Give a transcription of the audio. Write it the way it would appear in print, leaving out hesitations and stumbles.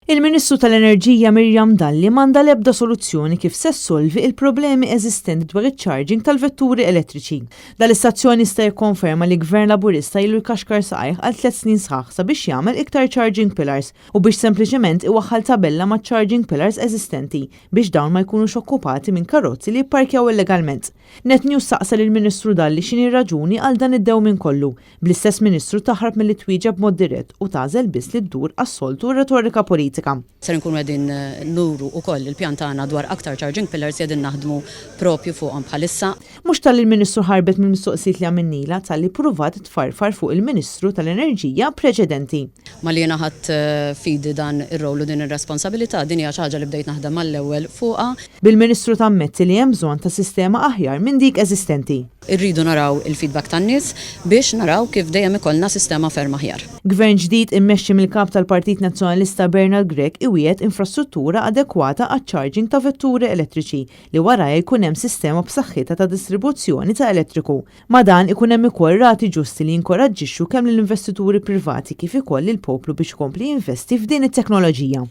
Il-Ministru tal-Enerġija Miriam Dalli manda l-ebda soluzzjoni kif se ssolvi il-problemi eżistenti dwar iċ-charging tal-vetturi elettriċi. Dal-istazzjoni sta jikkonferma li Gvern Laburista ilu jkaxkar saqajh għal 3 snin sħaħ sabiex jagħmel iktar charging pillars u biex sempliċement iwaħħal tabella ma' charging pillars eżistenti biex dawn ma jkunux okkupati minn karozzi li jipparkjaw illegalment. Netnews saqsa lill-Ministru Dalli x'inhi raġuni għal dan id-dewmien kollu. Bl-istess Ministru taħrab milli twieġeb mod dirett u tażel biss li ddur għas-soltu retorika politika. Ser nkunu qegħdin nuru wkoll il-pjan tagħna dwar aktar charging pillars qegħdin naħdmu propju fuqhom bħalissa. Mhux tal-Ministru ħarbet mill-mistoqsijiet li għamilnila talli pruvat tfarfar fuq il-Ministru tal-Enerġija preċedenti. Ma li jiena ħadd fidi dan ir-rol u din ir-responsabilità din hija xi ħaġa li bdejt naħdem mal-ewwel fuqha. Bil-Ministru tammetti li hemm bżonn ta' sistema aħjar minn dik eżistenti. Irridu naraw il-feedback tan-nies biex naraw kif dejjem ikollna sistema ferm aħjar. Gvern ġdid immexxi mill-kap tal-Partit Nazzjonalista Bernard Grek iwiet infrastruttura adekwata għaċ-charging ta' vetturi elettriċi li warajja jkun hemm sistema b'saħħitha ta' distribuzzjoni ta' elettriku. Ma dan ikun hemm ukoll rati ġusti li jinkoraġġixxu kemm lill-investituri privati kif ikoll il-poplu biex kompli jinvesti f'din it-teknoloġija.